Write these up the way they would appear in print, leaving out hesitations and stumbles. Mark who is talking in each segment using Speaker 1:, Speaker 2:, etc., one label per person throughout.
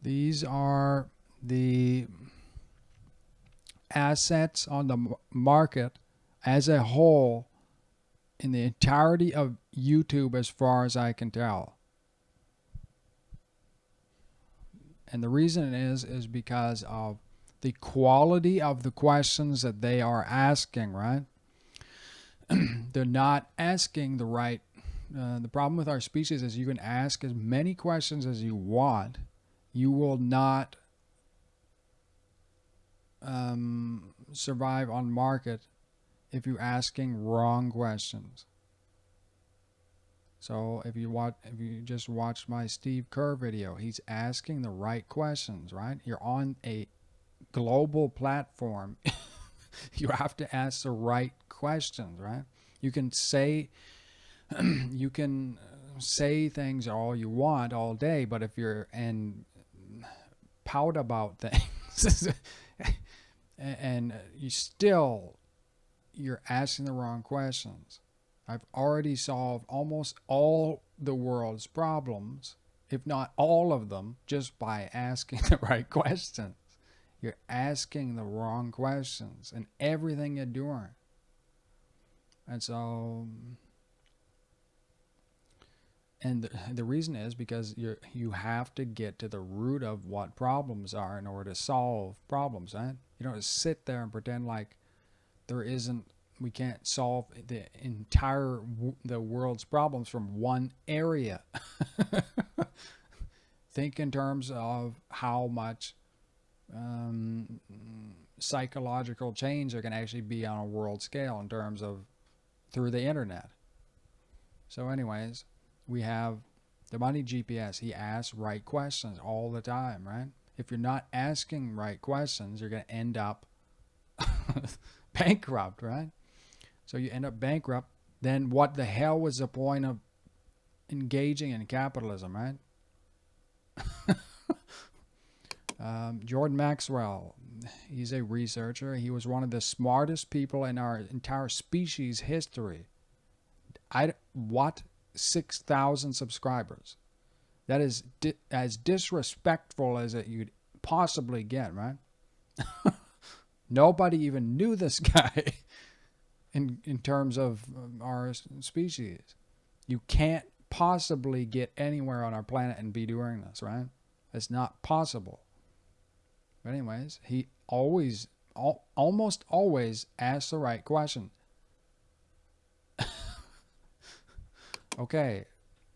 Speaker 1: These are the assets on the market as a whole in the entirety of YouTube, as far as I can tell. And the reason is because of the quality of the questions that they are asking, right? They're not asking the right. The problem with our species is you can ask as many questions as you want. You will not survive on market if you're asking wrong questions. So if you just watched my Steve Kerr video, he's asking the right questions, right? You're on a global platform. You have to ask the right questions, right? You can say things all you want all day, but if you're and pout about things and you're asking the wrong questions. I've already solved almost all the world's problems, if not all of them, just by asking the right questions. You're asking the wrong questions in everything you're doing. And so, and the reason is because you have to get to the root of what problems are in order to solve problems, right? You don't just sit there and pretend like we can't solve the world's problems from one area. Think in terms of how much psychological change there can actually be on a world scale in terms of through the internet. So anyways, we have the Money GPS. He asks right questions all the time, right? If you're not asking right questions, you're going to end up bankrupt, right? So you end up bankrupt. Then what the hell was the point of engaging in capitalism, right? Jordan Maxwell, he's a researcher. He was one of the smartest people in our entire species history. 6,000 subscribers. That is as disrespectful as you'd possibly get, right? Nobody even knew this guy in terms of our species. You can't possibly get anywhere on our planet and be doing this, right? It's not possible. But anyways, he almost always asks the right question. Okay,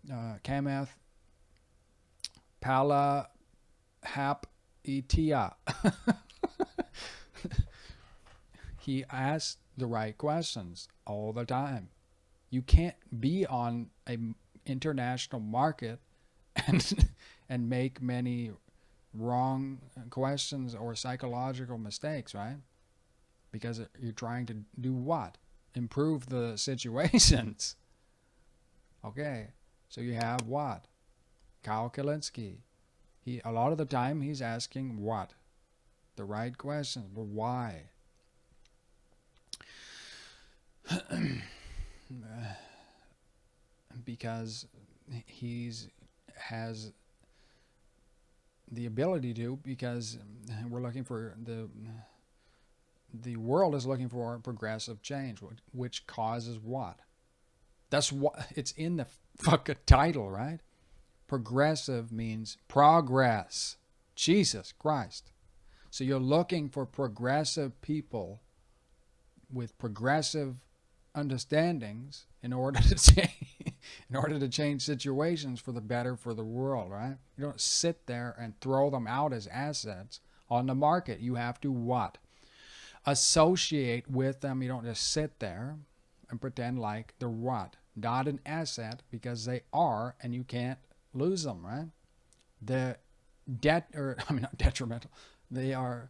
Speaker 1: Kamath Palahapitiya. He asks the right questions all the time. You can't be on an international market and make many wrong questions or psychological mistakes, right? Because you're trying to do what? Improve the situations. Okay, so you have what? Kyle Kalinske. A lot of the time he's asking what? The right questions, but why? Because has the ability to, because we're looking for the world is looking for progressive change, which causes what? That's what it's in the fucking title, right? Progressive means progress. Jesus Christ. So you're looking for progressive people with progressive understandings in order to change situations for the better for the world, right? You don't sit there and throw them out as assets on the market. You have to what? Associate with them. You don't just sit there and pretend like they're what? Not an asset, because they are, and you can't lose them, right? Not detrimental. They are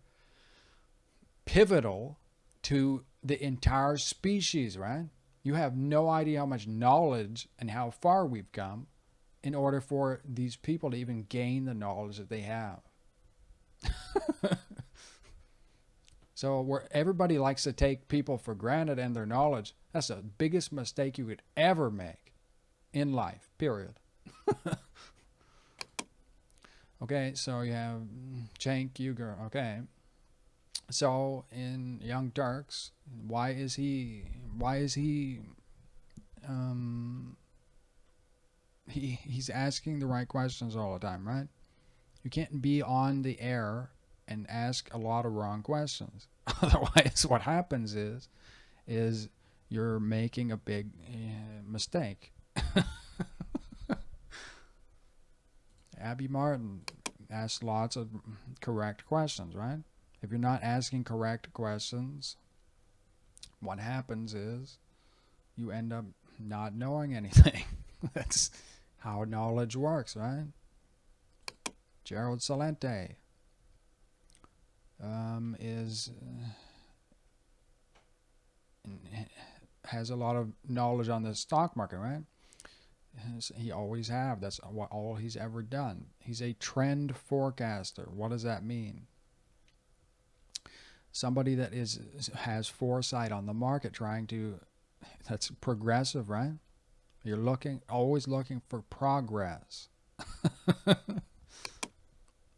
Speaker 1: pivotal to the entire species, right? You have no idea how much knowledge and how far we've come in order for these people to even gain the knowledge that they have. So where everybody likes to take people for granted and their knowledge, that's the biggest mistake you could ever make in life, period. Okay. Okay, so you have Cenk Uygur. Okay, so in Young Turks, why is he? Why is he? Um, he's asking the right questions all the time, right? You can't be on the air and ask a lot of wrong questions. Otherwise, what happens is you're making a big mistake. Abby Martin asked lots of correct questions, right? If you're not asking correct questions, what happens is you end up not knowing anything. That's how knowledge works, right? Gerald Celente is has a lot of knowledge on the stock market, right? He always have. That's all he's ever done. He's a trend forecaster. What does that mean? Somebody that has foresight on the market, trying to. That's progressive, right? You're always looking for progress.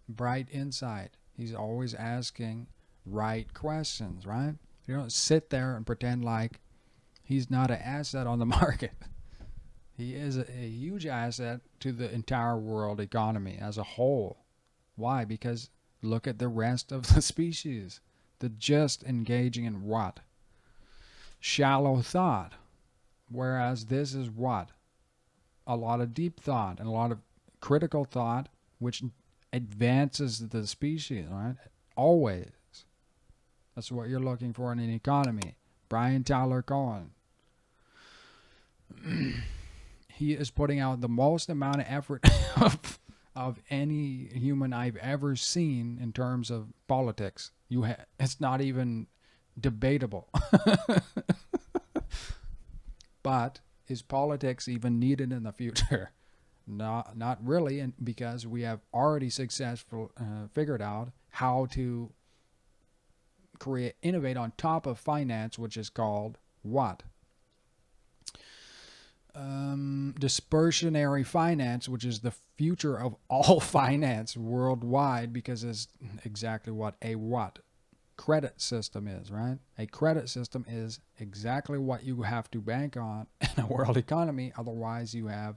Speaker 1: Bright insight. He's always asking right questions, right? You don't sit there and pretend like he's not an asset on the market. He is a huge asset to the entire world economy as a whole. Why? Because look at the rest of the species. They're just engaging in what? Shallow thought. Whereas this is what? A lot of deep thought and a lot of critical thought, which advances the species, right? Always. That's what you're looking for in an economy. Brian Tyler Cohen. He is putting out the most amount of effort of any human I've ever seen in terms of politics. It's not even debatable. But is politics even needed in the future? Not really, and because we have already figured out how to innovate on top of finance, which is called what? Dispersionary finance, which is the future of all finance worldwide, because it's exactly what a credit system is, right? A credit system is exactly what you have to bank on in a world economy. Otherwise, you have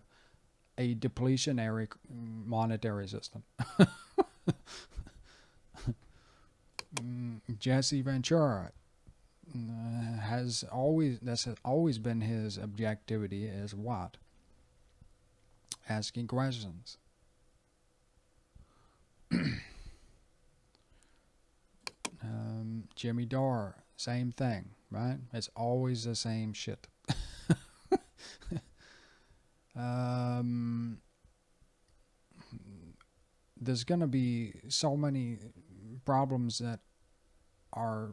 Speaker 1: a depletionary monetary system. Jesse Ventura has always been his objectivity is what? Asking questions. Jimmy Dore, same thing, right? It's always the same shit. There's going to be so many problems that are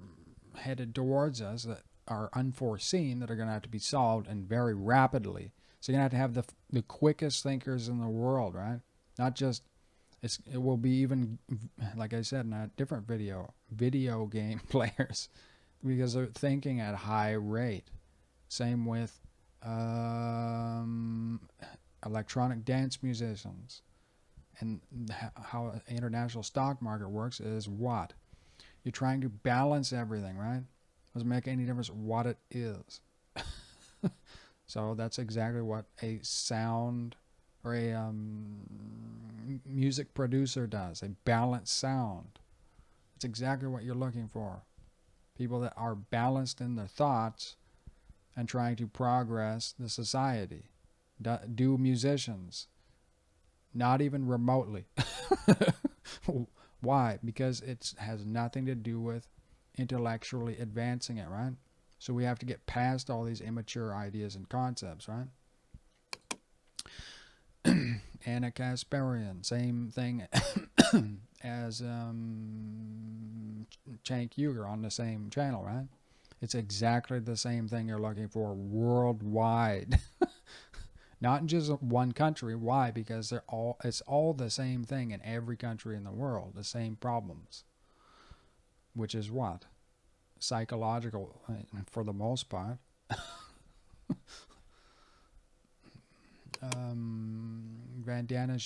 Speaker 1: headed towards us that are unforeseen that are going to have to be solved and very rapidly. So you're going to have the quickest thinkers in the world, right? Not just it will be even, like I said in a different video game players, because they're thinking at a high rate. Same with electronic dance musicians. And how the international stock market works is what? You're trying to balance everything, right? Doesn't make any difference what it is. So that's exactly what a sound or a music producer does. A balanced sound. It's exactly what you're looking for. People that are balanced in their thoughts and trying to progress the society. Do musicians. Not even remotely. Why? Because it has nothing to do with intellectually advancing it, right? So we have to get past all these immature ideas and concepts, right? Anna Kasparian, same thing as Cenk Uygur on the same channel, right? It's exactly the same thing you're looking for worldwide. Not in just one country. Why? Because it's all the same thing in every country in the world, the same problems. Which is what? Psychological, for the most part. Vandana